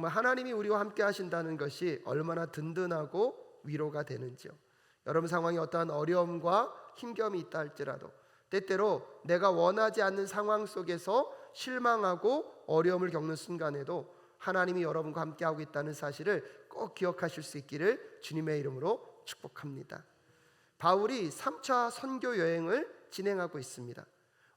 정말 하나님이 우리와 함께 하신다는 것이 얼마나 든든하고 위로가 되는지요. 여러분 상황에 어떠한 어려움과 힘겨움이 있다 할지라도 때때로 내가 원하지 않는 상황 속에서 실망하고 어려움을 겪는 순간에도 하나님이 여러분과 함께하고 있다는 사실을 꼭 기억하실 수 있기를 주님의 이름으로 축복합니다. 바울이 3차 선교 여행을 진행하고 있습니다.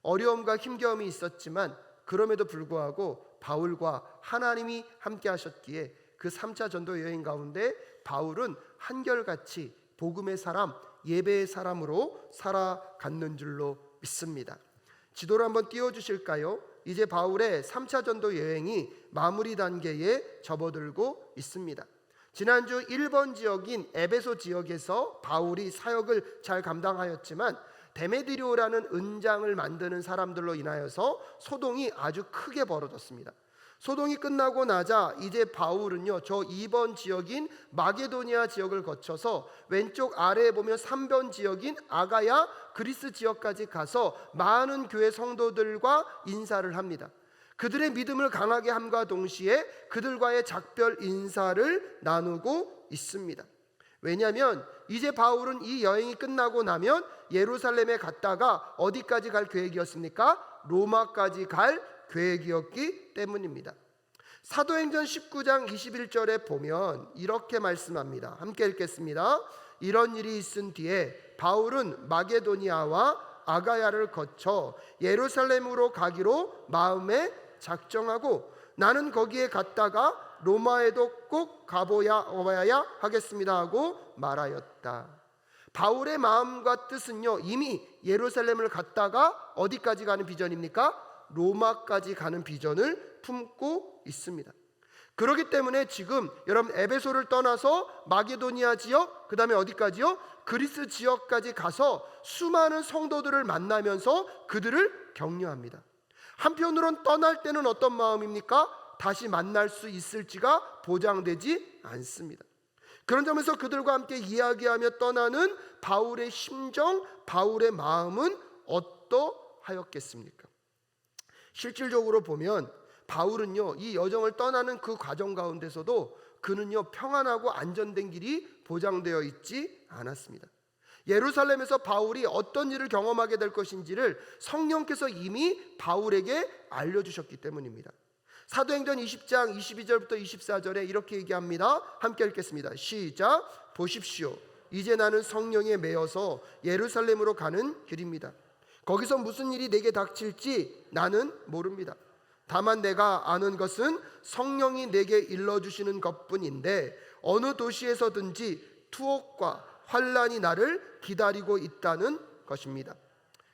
어려움과 힘겨움이 있었지만 그럼에도 불구하고 바울과 하나님이 함께 하셨기에 그 3차 전도 여행 가운데 바울은 한결같이 복음의 사람, 예배의 사람으로 살아갔는 줄로 믿습니다. 지도를 한번 띄워주실까요? 이제 바울의 3차 전도 여행이 마무리 단계에 접어들고 있습니다. 지난주 1번 지역인 에베소 지역에서 바울이 사역을 잘 감당하였지만 데메드리오라는 은장을 만드는 사람들로 인하여서 소동이 아주 크게 벌어졌습니다. 소동이 끝나고 나자 이제 바울은요, 저 2번 지역인 마게도니아 지역을 거쳐서 왼쪽 아래에 보면 3번 지역인 아가야 그리스 지역까지 가서 많은 교회 성도들과 인사를 합니다. 그들의 믿음을 강하게 함과 동시에 그들과의 작별 인사를 나누고 있습니다. 왜냐하면 이제 바울은 이 여행이 끝나고 나면 예루살렘에 갔다가 어디까지 갈 계획이었습니까? 로마까지 갈 계획이었기 때문입니다. 사도행전 19장 21절에 보면 이렇게 말씀합니다. 함께 읽겠습니다. 이런 일이 있은 뒤에 바울은 마게도니아와 아가야를 거쳐 예루살렘으로 가기로 마음에 작정하고 나는 거기에 갔다가 로마에도 꼭 가봐야 하겠습니다 하고 말하였다. 바울의 마음과 뜻은요, 이미 예루살렘을 갔다가 어디까지 가는 비전입니까? 로마까지 가는 비전을 품고 있습니다. 그렇기 때문에 지금 여러분 에베소를 떠나서 마게도니아 지역, 그 다음에 어디까지요? 그리스 지역까지 가서 수많은 성도들을 만나면서 그들을 격려합니다. 한편으론 떠날 때는 어떤 마음입니까? 다시 만날 수 있을지가 보장되지 않습니다. 그런 점에서 그들과 함께 이야기하며 떠나는 바울의 심정, 바울의 마음은 어떠하였겠습니까? 실질적으로 보면 바울은요, 이 여정을 떠나는 그 과정 가운데서도 그는요, 평안하고 안전된 길이 보장되어 있지 않았습니다. 예루살렘에서 바울이 어떤 일을 경험하게 될 것인지를 성령께서 이미 바울에게 알려주셨기 때문입니다. 사도행전 20장 22절부터 24절에 이렇게 얘기합니다. 함께 읽겠습니다. 시작. 보십시오. 이제 나는 성령에 매여서 예루살렘으로 가는 길입니다. 거기서 무슨 일이 내게 닥칠지 나는 모릅니다. 다만 내가 아는 것은 성령이 내게 일러주시는 것뿐인데 어느 도시에서든지 투옥과 환난이 나를 기다리고 있다는 것입니다.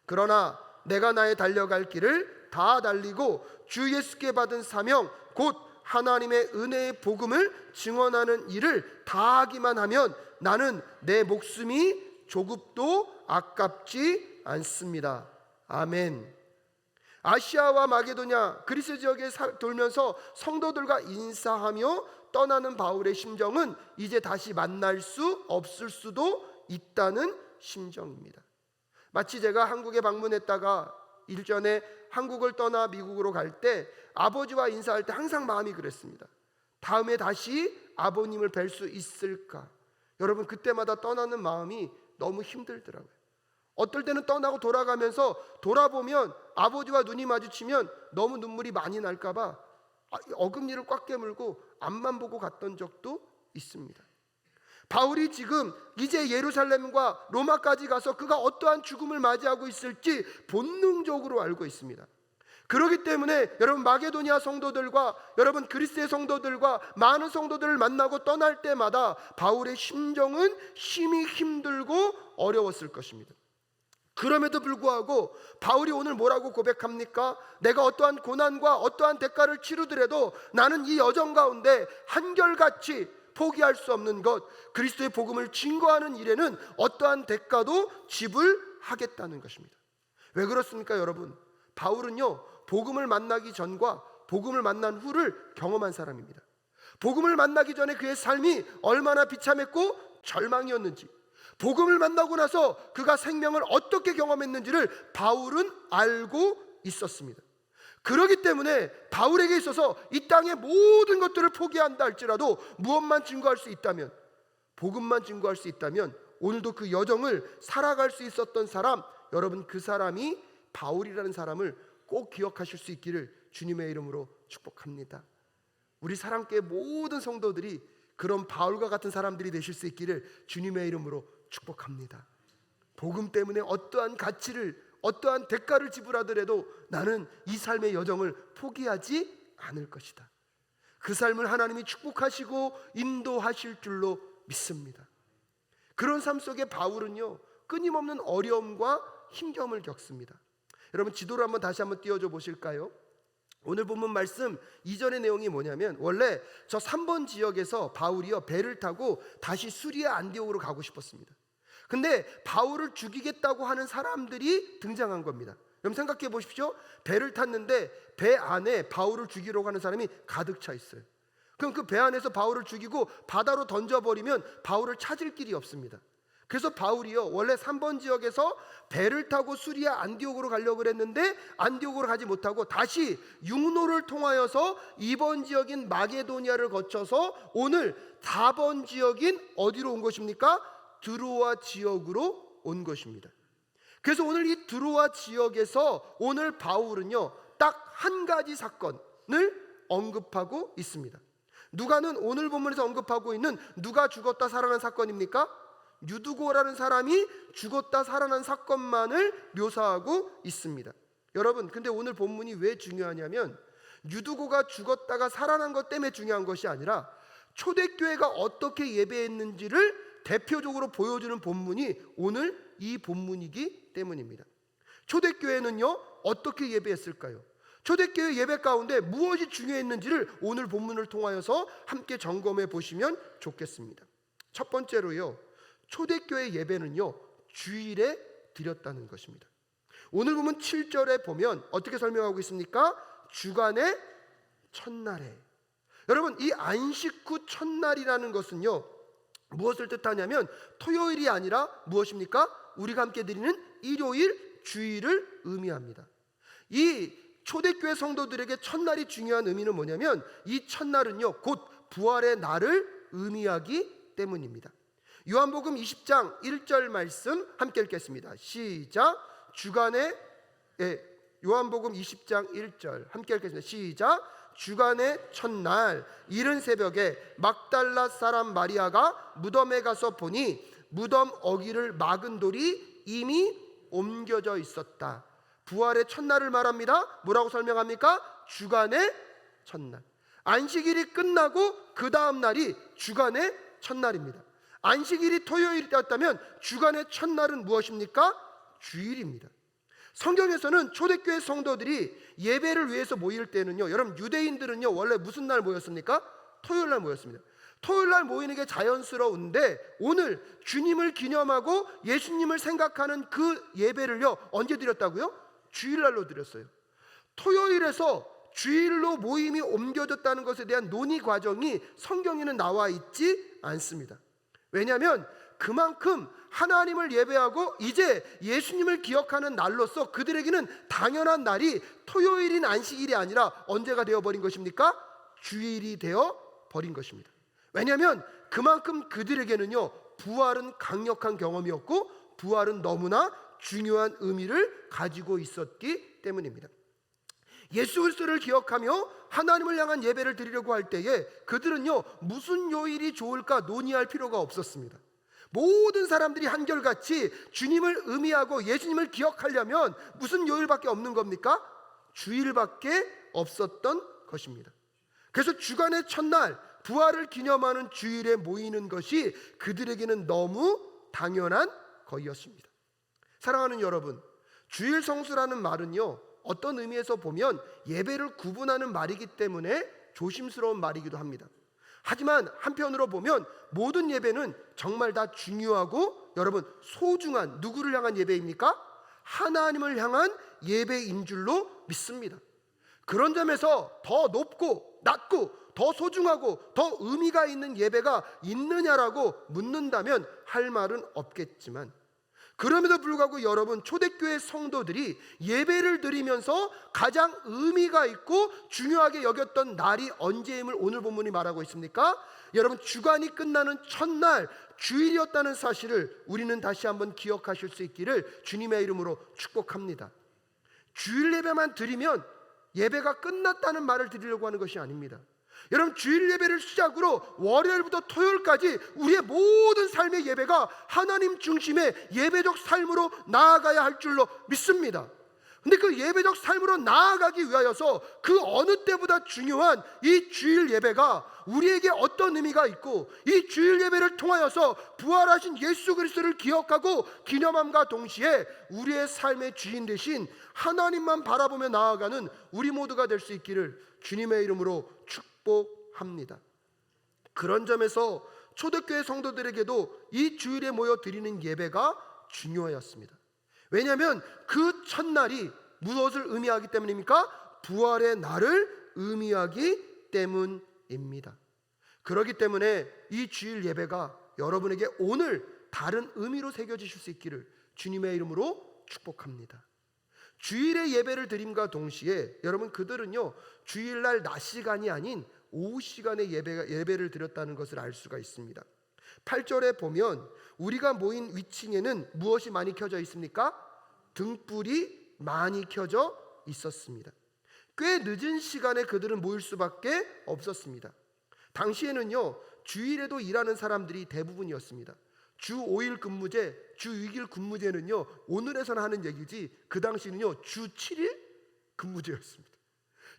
그러나 내가 나의 달려갈 길을 다 달리고 주 예수께 받은 사명 곧 하나님의 은혜의 복음을 증언하는 일을 다 하기만 하면 나는 내 목숨이 조급도 아깝지 않습니다. 아멘. 아시아와 마게도냐 그리스 지역에 돌면서 성도들과 인사하며 떠나는 바울의 심정은 이제 다시 만날 수 없을 수도 있다는 심정입니다. 마치 제가 한국에 방문했다가 일전에 한국을 떠나 미국으로 갈 때 아버지와 인사할 때 항상 마음이 그랬습니다. 다음에 다시 아버님을 뵐 수 있을까? 여러분 그때마다 떠나는 마음이 너무 힘들더라고요. 어떨 때는 떠나고 돌아가면서 돌아보면 아버지와 눈이 마주치면 너무 눈물이 많이 날까 봐 어금니를 꽉 깨물고 앞만 보고 갔던 적도 있습니다. 바울이 지금 이제 예루살렘과 로마까지 가서 그가 어떠한 죽음을 맞이하고 있을지 본능적으로 알고 있습니다. 그렇기 때문에 여러분 마게도니아 성도들과 여러분 그리스의 성도들과 많은 성도들을 만나고 떠날 때마다 바울의 심정은 심히 힘들고 어려웠을 것입니다. 그럼에도 불구하고 바울이 오늘 뭐라고 고백합니까? 내가 어떠한 고난과 어떠한 대가를 치르더라도 나는 이 여정 가운데 한결같이 포기할 수 없는 것, 그리스도의 복음을 증거하는 일에는 어떠한 대가도 지불하겠다는 것입니다. 왜 그렇습니까 여러분? 바울은요 복음을 만나기 전과 복음을 만난 후를 경험한 사람입니다. 복음을 만나기 전에 그의 삶이 얼마나 비참했고 절망이었는지, 복음을 만나고 나서 그가 생명을 어떻게 경험했는지를 바울은 알고 있었습니다. 그렇기 때문에 바울에게 있어서 이 땅의 모든 것들을 포기한다 할지라도 무엇만 증거할 수 있다면, 복음만 증거할 수 있다면 오늘도 그 여정을 살아갈 수 있었던 사람, 여러분 그 사람이 바울이라는 사람을 꼭 기억하실 수 있기를 주님의 이름으로 축복합니다. 우리 사랑교회 모든 성도들이 그런 바울과 같은 사람들이 되실 수 있기를 주님의 이름으로 축복합니다. 복음 때문에 어떠한 가치를, 어떠한 대가를 지불하더라도 나는 이 삶의 여정을 포기하지 않을 것이다. 그 삶을 하나님이 축복하시고 인도하실 줄로 믿습니다. 그런 삶 속에 바울은요, 끊임없는 어려움과 힘겨움을 겪습니다. 여러분 지도를 다시 한번 띄워줘 보실까요? 오늘 본문 말씀 이전의 내용이 뭐냐면, 원래 저 3번 지역에서 바울이요 배를 타고 다시 수리아 안디옥으로 가고 싶었습니다. 근데 바울을 죽이겠다고 하는 사람들이 등장한 겁니다. 여러분 생각해 보십시오. 배를 탔는데 배 안에 바울을 죽이려고 하는 사람이 가득 차 있어요. 그럼 그 배 안에서 바울을 죽이고 바다로 던져버리면 바울을 찾을 길이 없습니다. 그래서 바울이요 원래 3번 지역에서 배를 타고 수리아 안디옥으로 가려고 했는데 안디옥으로 가지 못하고 다시 육로를 통하여서 2번 지역인 마게도니아를 거쳐서 오늘 4번 지역인 어디로 온 것입니까? 드로아 지역으로 온 것입니다. 그래서 오늘 이 드로아 지역에서 오늘 바울은요 딱 한 가지 사건을 언급하고 있습니다. 누가는 오늘 본문에서 언급하고 있는 누가 죽었다 살아난 사건입니까? 유두고라는 사람이 죽었다 살아난 사건만을 묘사하고 있습니다. 여러분 근데 오늘 본문이 왜 중요하냐면, 유두고가 죽었다가 살아난 것 때문에 중요한 것이 아니라 초대교회가 어떻게 예배했는지를 대표적으로 보여주는 본문이 오늘 이 본문이기 때문입니다. 초대교회는요 어떻게 예배했을까요? 초대교회 예배 가운데 무엇이 중요했는지를 오늘 본문을 통하여서 함께 점검해 보시면 좋겠습니다. 첫 번째로요, 초대교회 예배는요 주일에 드렸다는 것입니다. 오늘 보면 7절에 보면 어떻게 설명하고 있습니까? 주간의 첫날에. 여러분 이 안식 후 첫날이라는 것은요 무엇을 뜻하냐면 토요일이 아니라 무엇입니까? 우리가 함께 드리는 일요일, 주일을 의미합니다. 이 초대교회 성도들에게 첫날이 중요한 의미는 뭐냐면, 이 첫날은요 곧 부활의 날을 의미하기 때문입니다. 요한복음 20장 1절 말씀 함께 읽겠습니다. 시작. 주간의 요한복음 20장 1절 함께 읽겠습니다. 시작. 주간의 첫날 이른 새벽에 막달라 사람 마리아가 무덤에 가서 보니 무덤 어귀를 막은 돌이 이미 옮겨져 있었다. 부활의 첫날을 말합니다. 뭐라고 설명합니까? 주간의 첫날. 안식일이 끝나고 그 다음 날이 주간의 첫날입니다. 안식일이 토요일이었다면 주간의 첫날은 무엇입니까? 주일입니다. 성경에서는 초대교회 성도들이 예배를 위해서 모일 때는요, 여러분 유대인들은요 원래 무슨 날 모였습니까? 토요일 날 모였습니다. 토요일 날 모이는 게 자연스러운데 오늘 주님을 기념하고 예수님을 생각하는 그 예배를요 언제 드렸다고요? 주일날로 드렸어요. 토요일에서 주일로 모임이 옮겨졌다는 것에 대한 논의 과정이 성경에는 나와 있지 않습니다. 왜냐하면 그만큼 하나님을 예배하고 이제 예수님을 기억하는 날로서 그들에게는 당연한 날이 토요일인 안식일이 아니라 언제가 되어버린 것입니까? 주일이 되어버린 것입니다. 왜냐하면 그만큼 그들에게는요 부활은 강력한 경험이었고 부활은 너무나 중요한 의미를 가지고 있었기 때문입니다. 예수 그리스도를 기억하며 하나님을 향한 예배를 드리려고 할 때에 그들은요 무슨 요일이 좋을까 논의할 필요가 없었습니다. 모든 사람들이 한결같이 주님을 의미하고 예수님을 기억하려면 무슨 요일밖에 없는 겁니까? 주일밖에 없었던 것입니다. 그래서 주간의 첫날 부활을 기념하는 주일에 모이는 것이 그들에게는 너무 당연한 것이었습니다. 사랑하는 여러분, 주일 성수라는 말은요 어떤 의미에서 보면 예배를 구분하는 말이기 때문에 조심스러운 말이기도 합니다. 하지만 한편으로 보면 모든 예배는 정말 다 중요하고 여러분 소중한, 누구를 향한 예배입니까? 하나님을 향한 예배인 줄로 믿습니다. 그런 점에서 더 높고 낮고 더 소중하고 더 의미가 있는 예배가 있느냐라고 묻는다면 할 말은 없겠지만, 그럼에도 불구하고 여러분, 초대교회 성도들이 예배를 드리면서 가장 의미가 있고 중요하게 여겼던 날이 언제임을 오늘 본문이 말하고 있습니까? 여러분, 주간이 끝나는 첫날 주일이었다는 사실을 우리는 다시 한번 기억하실 수 있기를 주님의 이름으로 축복합니다. 주일 예배만 드리면 예배가 끝났다는 말을 드리려고 하는 것이 아닙니다. 여러분, 주일 예배를 시작으로 월요일부터 토요일까지 우리의 모든 삶의 예배가 하나님 중심의 예배적 삶으로 나아가야 할 줄로 믿습니다. 근데 그 예배적 삶으로 나아가기 위하여서 그 어느 때보다 중요한 이 주일 예배가 우리에게 어떤 의미가 있고, 이 주일 예배를 통하여서 부활하신 예수 그리스도를 기억하고 기념함과 동시에 우리의 삶의 주인 되신 하나님만 바라보며 나아가는 우리 모두가 될 수 있기를 주님의 이름으로 축복합니다. 그런 점에서 초대교회 성도들에게도 이 주일에 모여 드리는 예배가 중요하였습니다. 왜냐하면 그 첫날이 무엇을 의미하기 때문입니까? 부활의 날을 의미하기 때문입니다. 그렇기 때문에 이 주일 예배가 여러분에게 오늘 다른 의미로 새겨지실 수 있기를 주님의 이름으로 축복합니다. 주일의 예배를 드림과 동시에 여러분, 그들은요 주일날 낮 시간이 아닌 오후 시간에 예배를 드렸다는 것을 알 수가 있습니다. 8절에 보면 우리가 모인 위층에는 무엇이 많이 켜져 있습니까? 등불이 많이 켜져 있었습니다. 꽤 늦은 시간에 그들은 모일 수밖에 없었습니다. 당시에는요 주일에도 일하는 사람들이 대부분이었습니다. 주 5일 근무제, 주 6일 근무제는요 오늘에서는 하는 얘기지 그 당시는요 주 7일 근무제였습니다.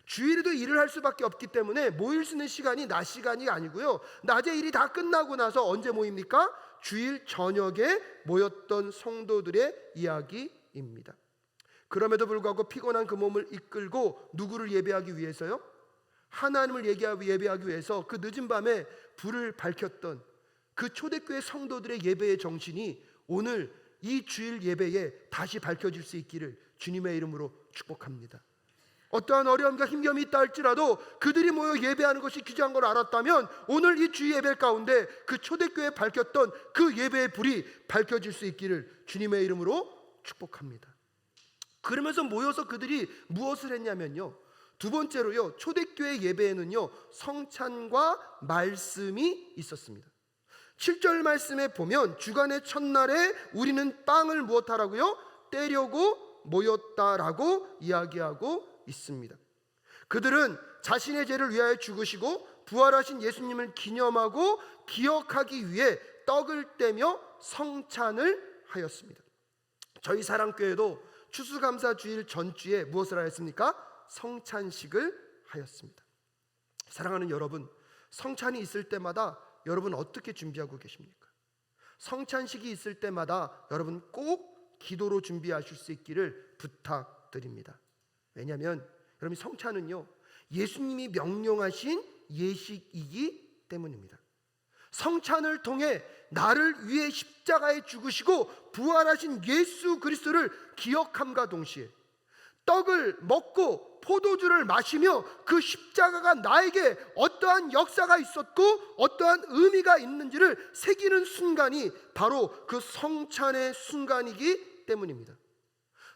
주일에도 일을 할 수밖에 없기 때문에 모일 수 있는 시간이 낮 시간이 아니고요, 낮에 일이 다 끝나고 나서 언제 모입니까? 주일 저녁에 모였던 성도들의 이야기입니다. 그럼에도 불구하고 피곤한 그 몸을 이끌고 누구를 예배하기 위해서요? 하나님을 예배하기 위해서 그 늦은 밤에 불을 밝혔던 그 초대교회 성도들의 예배의 정신이 오늘 이 주일 예배에 다시 밝혀질 수 있기를 주님의 이름으로 축복합니다. 어떠한 어려움과 힘겨움이 있다 할지라도 그들이 모여 예배하는 것이 귀중한 걸 알았다면 오늘 이 주일 예배 가운데 그 초대교회에 밝혔던 그 예배의 불이 밝혀질 수 있기를 주님의 이름으로 축복합니다. 그러면서 모여서 그들이 무엇을 했냐면요, 두 번째로요, 초대교회 예배에는요 성찬과 말씀이 있었습니다. 7절 말씀에 보면 주간의 첫날에 우리는 빵을 무엇하라고요? 떼려고 모였다라고 이야기하고 있습니다. 그들은 자신의 죄를 위하여 죽으시고 부활하신 예수님을 기념하고 기억하기 위해 떡을 떼며 성찬을 하였습니다. 저희 사랑교회도 추수감사주일 전주에 무엇을 하였습니까? 성찬식을 하였습니다. 사랑하는 여러분, 성찬이 있을 때마다 여러분 어떻게 준비하고 계십니까? 성찬식이 있을 때마다 여러분 꼭 기도로 준비하실 수 있기를 부탁드립니다. 왜냐하면 여러분, 성찬은요 예수님이 명령하신 예식이기 때문입니다. 성찬을 통해 나를 위해 십자가에 죽으시고 부활하신 예수 그리스도를 기억함과 동시에 떡을 먹고 포도주를 마시며 그 십자가가 나에게 어떠한 역사가 있었고 어떠한 의미가 있는지를 새기는 순간이 바로 그 성찬의 순간이기 때문입니다.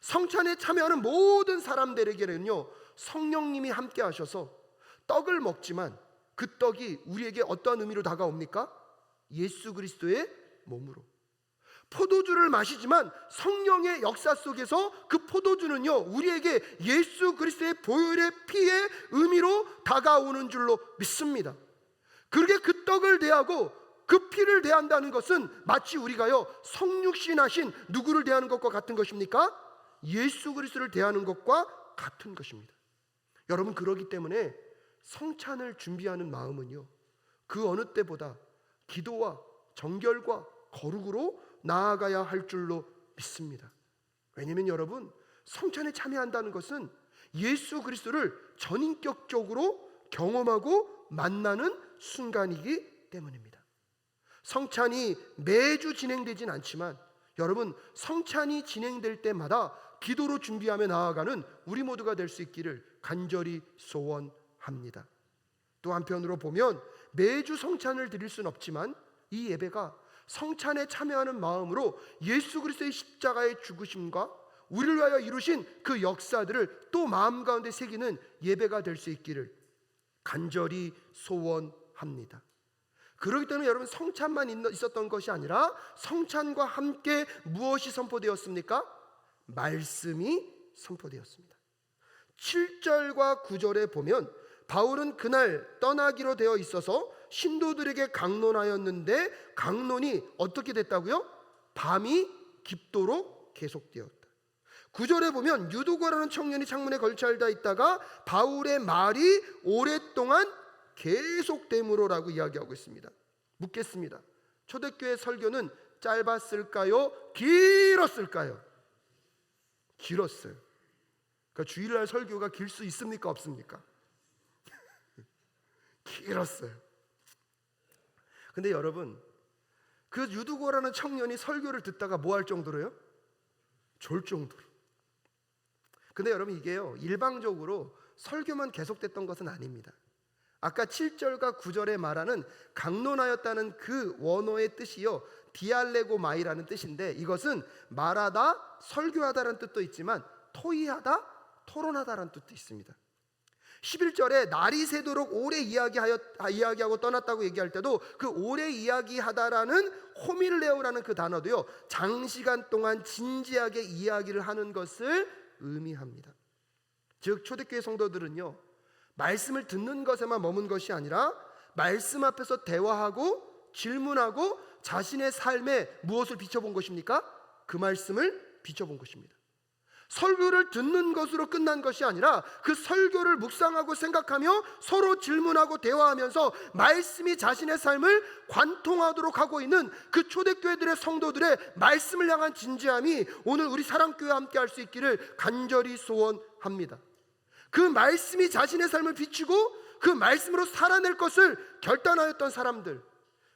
성찬에 참여하는 모든 사람들에게는요 성령님이 함께 하셔서 떡을 먹지만 그 떡이 우리에게 어떠한 의미로 다가옵니까? 예수 그리스도의 몸으로. 포도주를 마시지만 성령의 역사 속에서 그 포도주는요 우리에게 예수 그리스도의 보혈의 피의 의미로 다가오는 줄로 믿습니다. 그렇게 그 떡을 대하고 그 피를 대한다는 것은 마치 우리가요 성육신하신 누구를 대하는 것과 같은 것입니까? 예수 그리스도를 대하는 것과 같은 것입니다. 여러분, 그러기 때문에 성찬을 준비하는 마음은요 그 어느 때보다 기도와 정결과 거룩으로 나아가야 할 줄로 믿습니다. 왜냐하면 여러분, 성찬에 참여한다는 것은 예수 그리스도를 전인격적으로 경험하고 만나는 순간이기 때문입니다. 성찬이 매주 진행되진 않지만 여러분, 성찬이 진행될 때마다 기도로 준비하며 나아가는 우리 모두가 될 수 있기를 간절히 소원합니다. 또 한편으로 보면 매주 성찬을 드릴 수는 없지만 이 예배가 성찬에 참여하는 마음으로 예수 그리스도의 십자가의 죽으심과 우리를 위하여 이루신 그 역사들을 또 마음 가운데 새기는 예배가 될 수 있기를 간절히 소원합니다. 그렇기 때문에 여러분, 성찬만 있었던 것이 아니라 성찬과 함께 무엇이 선포되었습니까? 말씀이 선포되었습니다. 7절과 9절에 보면 바울은 그날 떠나기로 되어 있어서 신도들에게 강론하였는데 강론이 어떻게 됐다고요? 밤이 깊도록 계속되었다. 9절에 보면 유두고라는 청년이 창문에 걸쳐 앉아 있다가 바울의 말이 오랫동안 계속됨으로라고 이야기하고 있습니다. 묻겠습니다. 초대교회 설교는 짧았을까요? 길었을까요? 길었어요. 그러니까 주일날 설교가 길 수 있습니까? 없습니까? 길었어요. 근데 여러분, 그 유두고라는 청년이 설교를 듣다가 뭐 할 정도로요? 졸 정도로. 근데 여러분, 이게요, 일방적으로 설교만 계속됐던 것은 아닙니다. 아까 7절과 9절에 말하는 강론하였다는 그 원어의 뜻이요, 디알레고마이라는 뜻인데, 이것은 말하다, 설교하다라는 뜻도 있지만 토의하다, 토론하다라는 뜻도 있습니다. 11절에 날이 새도록 오래 이야기하고 떠났다고 얘기할 때도 그 오래 이야기하다라는 호밀레오라는 그 단어도요, 장시간 동안 진지하게 이야기를 하는 것을 의미합니다. 즉 초대교회 성도들은요, 말씀을 듣는 것에만 머문 것이 아니라 말씀 앞에서 대화하고 질문하고 자신의 삶에 무엇을 비춰본 것입니까? 그 말씀을 비춰본 것입니다. 설교를 듣는 것으로 끝난 것이 아니라 그 설교를 묵상하고 생각하며 서로 질문하고 대화하면서 말씀이 자신의 삶을 관통하도록 하고 있는 그 초대교회들의 성도들의 말씀을 향한 진지함이 오늘 우리 사랑교회와 함께 할 수 있기를 간절히 소원합니다. 그 말씀이 자신의 삶을 비추고 그 말씀으로 살아낼 것을 결단하였던 사람들,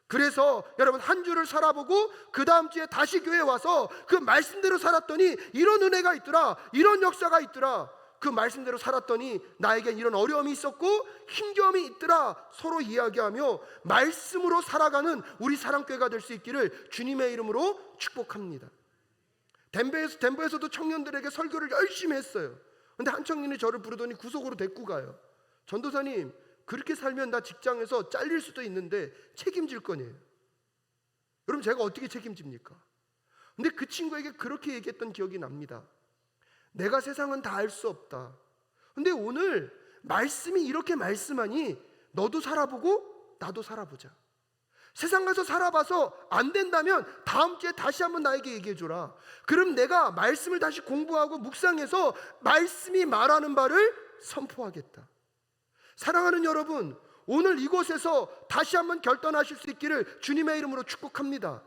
그래서 여러분, 한 주를 살아보고 그 다음 주에 다시 교회에 와서 그 말씀대로 살았더니 이런 은혜가 있더라, 이런 역사가 있더라, 그 말씀대로 살았더니 나에겐 이런 어려움이 있었고 힘겨움이 있더라, 서로 이야기하며 말씀으로 살아가는 우리 사랑교회가 될 수 있기를 주님의 이름으로 축복합니다. 덴버에서도 청년들에게 설교를 열심히 했어요. 근데 한 청년이 저를 부르더니 구속으로 데리고 가요. 전도사님, 그렇게 살면 나 직장에서 잘릴 수도 있는데 책임질 거네요. 여러분, 제가 어떻게 책임집니까? 근데 그 친구에게 그렇게 얘기했던 기억이 납니다. 내가 세상은 다 알 수 없다. 근데 오늘 말씀이 이렇게 말씀하니 너도 살아보고 나도 살아보자. 세상 가서 살아봐서 안 된다면 다음 주에 다시 한번 나에게 얘기해줘라. 그럼 내가 말씀을 다시 공부하고 묵상해서 말씀이 말하는 바를 선포하겠다. 사랑하는 여러분, 오늘 이곳에서 다시 한번 결단하실 수 있기를 주님의 이름으로 축복합니다.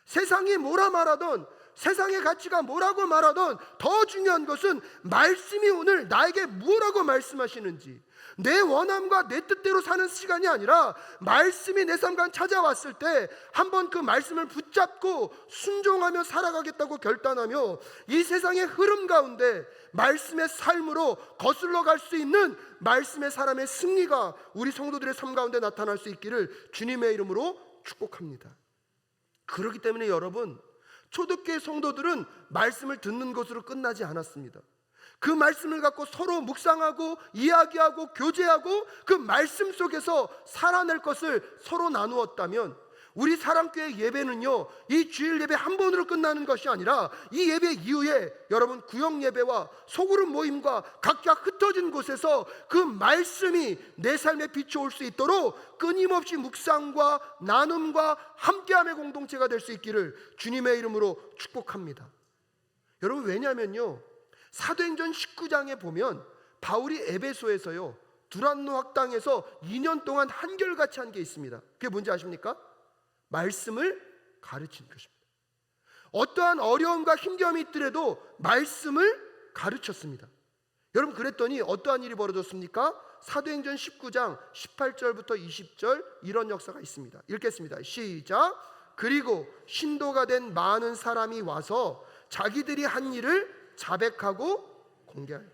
세상이 뭐라 말하던, 세상의 가치가 뭐라고 말하던 더 중요한 것은 말씀이 오늘 나에게 뭐라고 말씀하시는지, 내 원함과 내 뜻대로 사는 시간이 아니라 말씀이 내 삶 가운데 찾아왔을 때 한번 그 말씀을 붙잡고 순종하며 살아가겠다고 결단하며 이 세상의 흐름 가운데 말씀의 삶으로 거슬러 갈 수 있는 말씀의 사람의 승리가 우리 성도들의 삶 가운데 나타날 수 있기를 주님의 이름으로 축복합니다. 그렇기 때문에 여러분, 초대교회 성도들은 말씀을 듣는 것으로 끝나지 않았습니다. 그 말씀을 갖고 서로 묵상하고 이야기하고 교제하고 그 말씀 속에서 살아낼 것을 서로 나누었다면, 우리 사랑교회 예배는요, 이 주일 예배 한 번으로 끝나는 것이 아니라 이 예배 이후에 여러분, 구역 예배와 소그룹 모임과 각자 흩어진 곳에서 그 말씀이 내 삶에 비춰올 수 있도록 끊임없이 묵상과 나눔과 함께함의 공동체가 될 수 있기를 주님의 이름으로 축복합니다. 여러분, 왜냐하면요, 사도행전 19장에 보면 바울이 에베소에서요, 두란노 학당에서 2년 동안 한결같이 한 게 있습니다. 그게 뭔지 아십니까? 말씀을 가르친 것입니다. 어떠한 어려움과 힘겨움이 있더라도 말씀을 가르쳤습니다. 여러분, 그랬더니 어떠한 일이 벌어졌습니까? 사도행전 19장 18절부터 20절 이런 역사가 있습니다. 읽겠습니다. 시작. 그리고 신도가 된 많은 사람이 와서 자기들이 한 일을 자백하고 공개하여,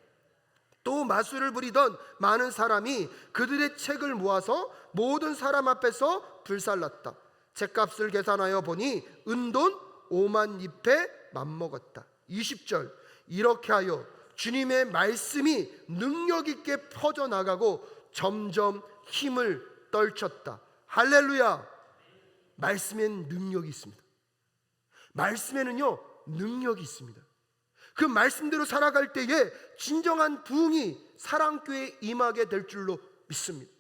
또 마술을 부리던 많은 사람이 그들의 책을 모아서 모든 사람 앞에서 불살랐다. 죗값을 계산하여 보니 은돈 5만 잎에 맞먹었다. 20절, 이렇게 하여 주님의 말씀이 능력 있게 퍼져나가고 점점 힘을 떨쳤다. 할렐루야. 말씀에는 능력이 있습니다. 말씀에는요 능력이 있습니다. 그 말씀대로 살아갈 때에 진정한 부흥이 사랑교회에 임하게 될 줄로 믿습니다.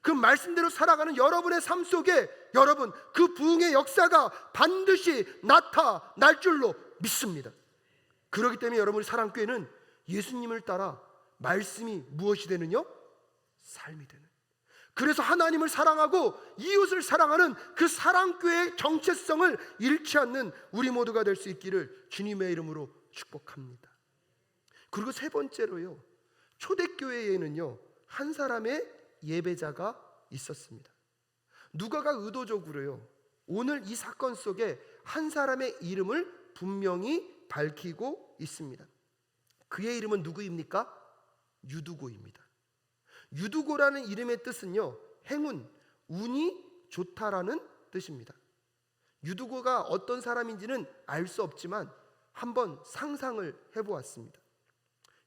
그 말씀대로 살아가는 여러분의 삶 속에 여러분 그 부흥의 역사가 반드시 나타날 줄로 믿습니다. 그렇기 때문에 여러분의 사랑교회는 예수님을 따라 말씀이 무엇이 되느냐? 삶이 되는. 그래서 하나님을 사랑하고 이웃을 사랑하는 그 사랑교회의 정체성을 잃지 않는 우리 모두가 될 수 있기를 주님의 이름으로 축복합니다. 그리고 세 번째로요, 초대교회에는요 한 사람의 예배자가 있었습니다. 누가가 의도적으로요 오늘 이 사건 속에 한 사람의 이름을 분명히 밝히고 있습니다. 그의 이름은 누구입니까? 유두고입니다. 유두고라는 이름의 뜻은요 행운, 운이 좋다라는 뜻입니다. 유두고가 어떤 사람인지는 알 수 없지만 한번 상상을 해보았습니다.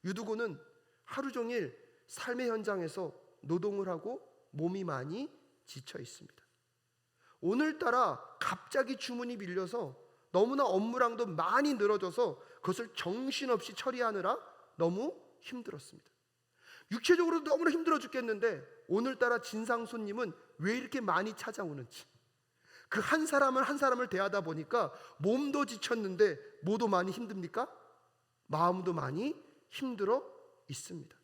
유두고는 하루 종일 삶의 현장에서 노동을 하고 몸이 많이 지쳐 있습니다. 오늘따라 갑자기 주문이 밀려서 너무나 업무량도 많이 늘어져서 그것을 정신없이 처리하느라 너무 힘들었습니다. 육체적으로도 너무나 힘들어 죽겠는데 오늘따라 진상 손님은 왜 이렇게 많이 찾아오는지, 그 한 사람을 한 사람을 대하다 보니까 몸도 지쳤는데 뭐도 많이 힘듭니까? 마음도 많이 힘들어 있습니다.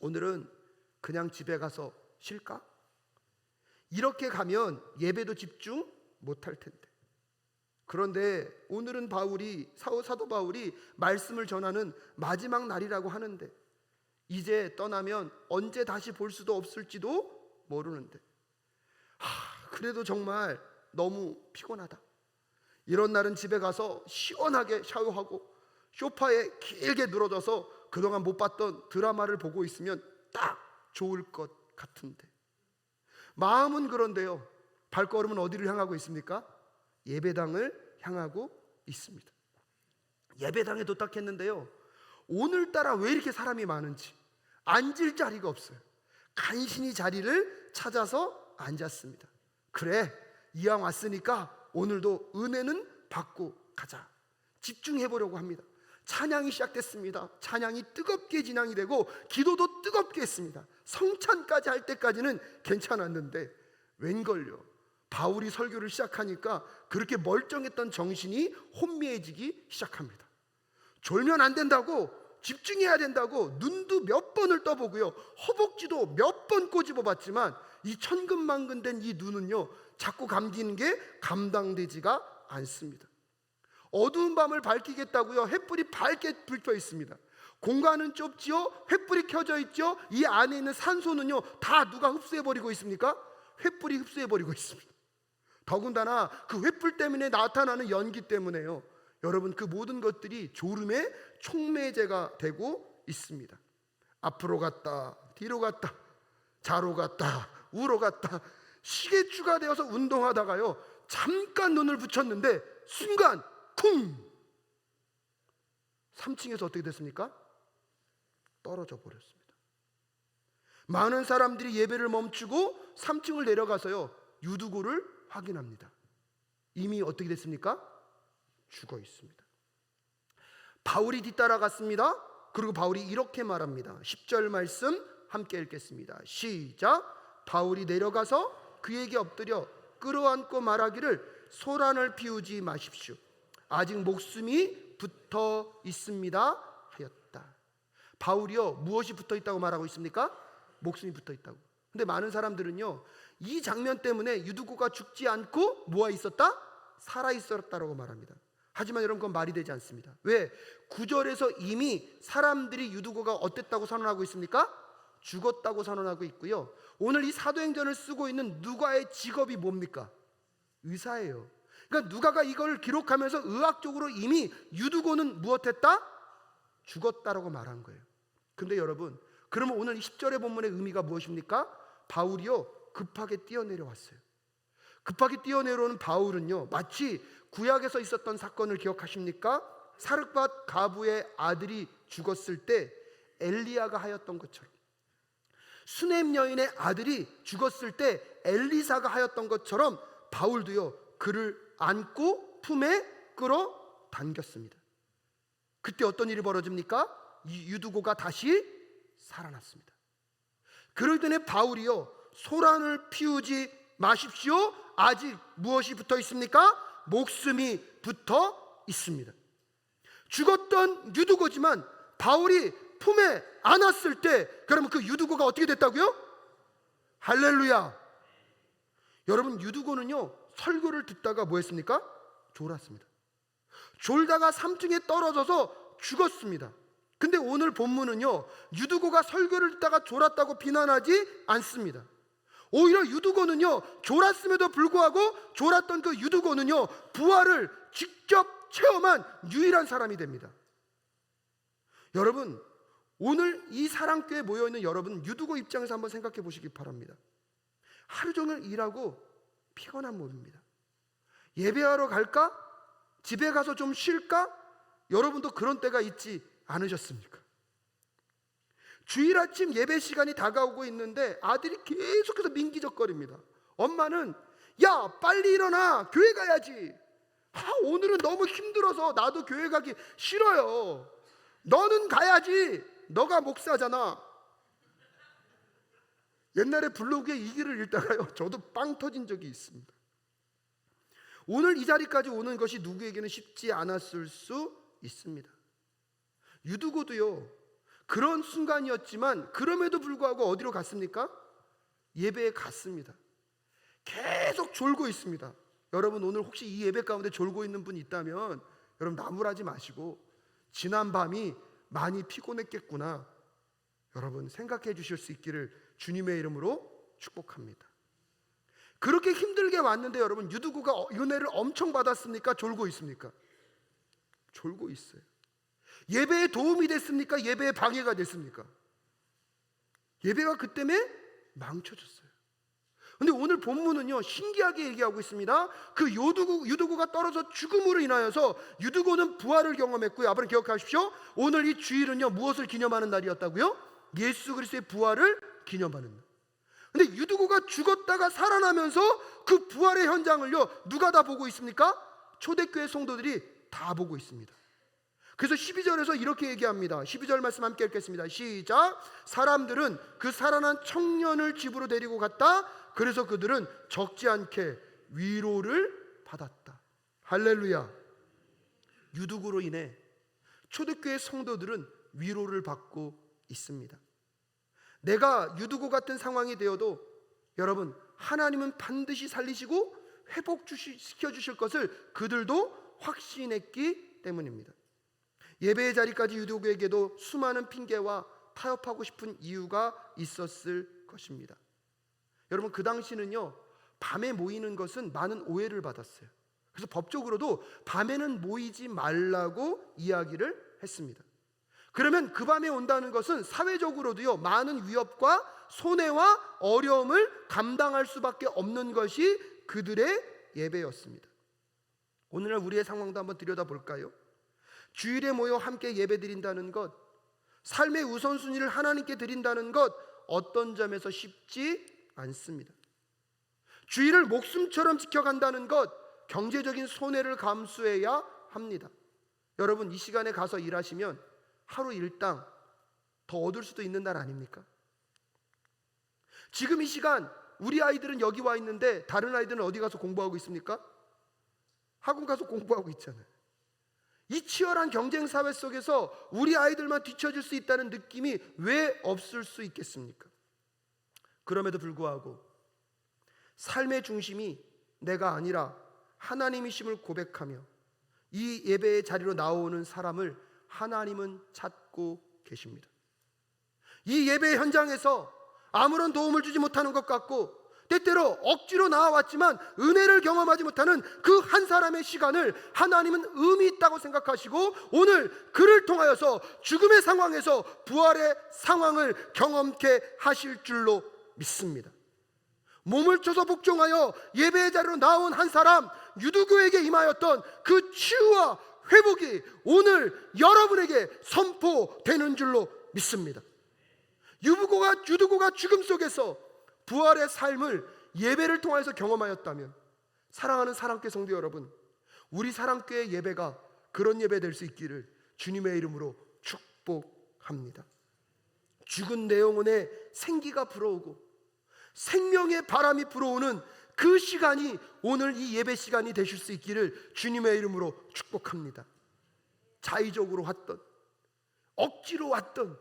오늘은 그냥 집에 가서 쉴까? 이렇게 가면 예배도 집중 못할 텐데. 그런데 오늘은 사도 바울이 말씀을 전하는 마지막 날이라고 하는데 이제 떠나면 언제 다시 볼 수도 없을지도 모르는데 그래도 정말 너무 피곤하다. 이런 날은 집에 가서 시원하게 샤워하고 소파에 길게 늘어져서 그동안 못 봤던 드라마를 보고 있으면 딱 좋을 것 같은데 마음은 그런데요 발걸음은 어디를 향하고 있습니까? 예배당을 향하고 있습니다. 예배당에 도착했는데요 오늘따라 왜 이렇게 사람이 많은지 앉을 자리가 없어요. 간신히 자리를 찾아서 앉았습니다. 그래, 이왕 왔으니까 오늘도 은혜는 받고 가자. 집중해 보려고 합니다. 찬양이 시작됐습니다. 찬양이 뜨겁게 진행이 되고 기도도 뜨겁게 했습니다. 성찬까지 할 때까지는 괜찮았는데 웬걸요, 바울이 설교를 시작하니까 그렇게 멀쩡했던 정신이 혼미해지기 시작합니다. 졸면 안 된다고, 집중해야 된다고 눈도 몇 번을 떠보고요 허벅지도 몇 번 꼬집어 봤지만 이 천근만근된 이 눈은요 자꾸 감기는 게 감당되지가 않습니다. 어두운 밤을 밝히겠다고요 횃불이 밝게 불켜 있습니다. 공간은 좁지요, 횃불이 켜져 있죠. 이 안에 있는 산소는요 다 누가 흡수해버리고 있습니까? 횃불이 흡수해버리고 있습니다. 더군다나 그 횃불 때문에 나타나는 연기 때문에요 여러분 그 모든 것들이 졸음의 촉매제가 되고 있습니다. 앞으로 갔다 뒤로 갔다 좌로 갔다 우로 갔다 시계추가 되어서 운동하다가요 잠깐 눈을 붙였는데 순간 쿵 3층에서 어떻게 됐습니까? 떨어져 버렸습니다. 많은 사람들이 예배를 멈추고 3층을 내려가서요 유두고를 확인합니다. 이미 어떻게 됐습니까? 죽어 있습니다. 바울이 뒤따라갔습니다. 그리고 바울이 이렇게 말합니다. 10절 말씀 함께 읽겠습니다. 시작. 바울이 내려가서 그에게 엎드려 끌어안고 말하기를 소란을 피우지 마십시오. 아직 목숨이 붙어 있습니다 하였다. 바울이요 무엇이 붙어 있다고 말하고 있습니까? 목숨이 붙어 있다고. 근데 많은 사람들은요 이 장면 때문에 유두고가 죽지 않고 뭐가 있었다? 살아 있었다라고 말합니다. 하지만 여러분 그건 말이 되지 않습니다. 왜? 9절에서 이미 사람들이 유두고가 어땠다고 선언하고 있습니까? 죽었다고 선언하고 있고요 오늘 이 사도행전을 쓰고 있는 누가의 직업이 뭡니까? 의사예요. 그러니까 누가가 이걸 기록하면서 의학적으로 이미 유두고는 무엇했다? 죽었다라고 말한 거예요. 근데 여러분 그러면 오늘 10절의 본문의 의미가 무엇입니까? 바울이요 급하게 뛰어내려왔어요. 급하게 뛰어내려오는 바울은요, 마치 구약에서 있었던 사건을 기억하십니까? 사르밧 가부의 아들이 죽었을 때 엘리야가 하였던 것처럼, 수넴 여인의 아들이 죽었을 때 엘리사가 하였던 것처럼 바울도요, 그를 안고 품에 끌어 당겼습니다. 그때 어떤 일이 벌어집니까? 유두고가 다시 살아났습니다. 그럴 때는 바울이요, 소란을 피우지 마십시오. 아직 무엇이 붙어 있습니까? 목숨이 붙어 있습니다. 죽었던 유두고지만 바울이 품에 안았을 때, 그러면 그 유두고가 어떻게 됐다고요? 할렐루야. 여러분, 유두고는요, 설교를 듣다가 뭐 했습니까? 졸았습니다. 졸다가 산중에 떨어져서 죽었습니다. 근데 오늘 본문은요, 유두고가 설교를 듣다가 졸았다고 비난하지 않습니다. 오히려 유두고는요, 졸았음에도 불구하고 졸았던 그 유두고는요, 부활을 직접 체험한 유일한 사람이 됩니다. 여러분, 오늘 이 사랑교회에 모여있는 여러분, 유두고 입장에서 한번 생각해 보시기 바랍니다. 하루 종일 일하고 피곤한 몸입니다. 예배하러 갈까? 집에 가서 좀 쉴까? 여러분도 그런 때가 있지 않으셨습니까? 주일 아침 예배 시간이 다가오고 있는데 아들이 계속해서 민기적거립니다. 엄마는 야, 빨리 일어나, 교회 가야지. 오늘은 너무 힘들어서 나도 교회 가기 싫어요. 너는 가야지, 너가 목사잖아. 옛날에 블로그에 이 글을 읽다가요, 저도 빵 터진 적이 있습니다. 오늘 이 자리까지 오는 것이 누구에게는 쉽지 않았을 수 있습니다. 유두고도요, 그런 순간이었지만 그럼에도 불구하고 어디로 갔습니까? 예배에 갔습니다. 계속 졸고 있습니다. 여러분, 오늘 혹시 이 예배 가운데 졸고 있는 분이 있다면 여러분, 나무라지 마시고 지난 밤이 많이 피곤했겠구나, 여러분 생각해 주실 수 있기를 주님의 이름으로 축복합니다. 그렇게 힘들게 왔는데 여러분, 유두고가 은혜를 엄청 받았습니까? 졸고 있습니까? 졸고 있어요. 예배에 도움이 됐습니까? 예배에 방해가 됐습니까? 예배가 그 때문에 망쳐졌어요. 근데 오늘 본문은요, 신기하게 얘기하고 있습니다. 그 유두고가 떨어져 죽음으로 인하여서 유두고는 부활을 경험했고요. 여러분 기억하십시오. 오늘 이 주일은요, 무엇을 기념하는 날이었다고요? 예수 그리스도의 부활을 기념하는 날. 근데 유두고가 죽었다가 살아나면서 그 부활의 현장을요, 누가 다 보고 있습니까? 초대교회 성도들이 다 보고 있습니다. 그래서 12절에서 이렇게 얘기합니다. 12절 말씀 함께 읽겠습니다. 시작. 사람들은 그 살아난 청년을 집으로 데리고 갔다. 그래서 그들은 적지 않게 위로를 받았다. 할렐루야. 유두고로 인해 초대교회 성도들은 위로를 받고 있습니다. 내가 유두고 같은 상황이 되어도 여러분, 하나님은 반드시 살리시고 회복시켜 주실 것을 그들도 확신했기 때문입니다. 예배의 자리까지 유두고에게도 수많은 핑계와 타협하고 싶은 이유가 있었을 것입니다. 여러분, 그 당시는요, 밤에 모이는 것은 많은 오해를 받았어요. 그래서 법적으로도 밤에는 모이지 말라고 이야기를 했습니다. 그러면 그 밤에 온다는 것은 사회적으로도요, 많은 위협과 손해와 어려움을 감당할 수밖에 없는 것이 그들의 예배였습니다. 오늘날 우리의 상황도 한번 들여다볼까요? 주일에 모여 함께 예배드린다는 것, 삶의 우선순위를 하나님께 드린다는 것, 어떤 점에서 쉽지 않습니다. 주일을 목숨처럼 지켜간다는 것, 경제적인 손해를 감수해야 합니다. 여러분, 이 시간에 가서 일하시면 하루 일당 더 얻을 수도 있는 날 아닙니까? 지금 이 시간 우리 아이들은 여기 와 있는데 다른 아이들은 어디 가서 공부하고 있습니까? 학원 가서 공부하고 있잖아요. 이 치열한 경쟁 사회 속에서 우리 아이들만 뒤처질 수 있다는 느낌이 왜 없을 수 있겠습니까? 그럼에도 불구하고 삶의 중심이 내가 아니라 하나님이심을 고백하며 이 예배의 자리로 나오는 사람을 하나님은 찾고 계십니다. 이 예배 현장에서 아무런 도움을 주지 못하는 것 같고 때때로 억지로 나와왔지만 은혜를 경험하지 못하는 그 한 사람의 시간을 하나님은 의미 있다고 생각하시고 오늘 그를 통하여서 죽음의 상황에서 부활의 상황을 경험케 하실 줄로 믿습니다. 몸을 쳐서 복종하여 예배의 자리로 나온 한 사람, 유두교에게 임하였던 그 치유와 회복이 오늘 여러분에게 선포되는 줄로 믿습니다. 유두고가 죽음 속에서 부활의 삶을 예배를 통해서 경험하였다면, 사랑하는 사랑교회 성도 여러분, 우리 사랑교회 예배가 그런 예배 될 수 있기를 주님의 이름으로 축복합니다. 죽은 내 영혼에 생기가 불어오고 생명의 바람이 불어오는 그 시간이 오늘 이 예배 시간이 되실 수 있기를 주님의 이름으로 축복합니다. 자의적으로 왔던, 억지로 왔던,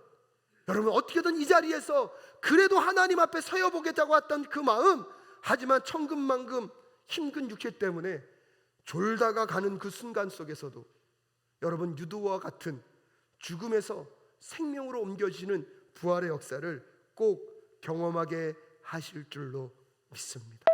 여러분 어떻게든 이 자리에서 그래도 하나님 앞에 서여보겠다고 했던 그 마음, 하지만 천근만금 힘든 육체 때문에 졸다가 가는 그 순간 속에서도 여러분 유두와 같은 죽음에서 생명으로 옮겨지는 부활의 역사를 꼭 경험하게 하실 줄로 믿습니다.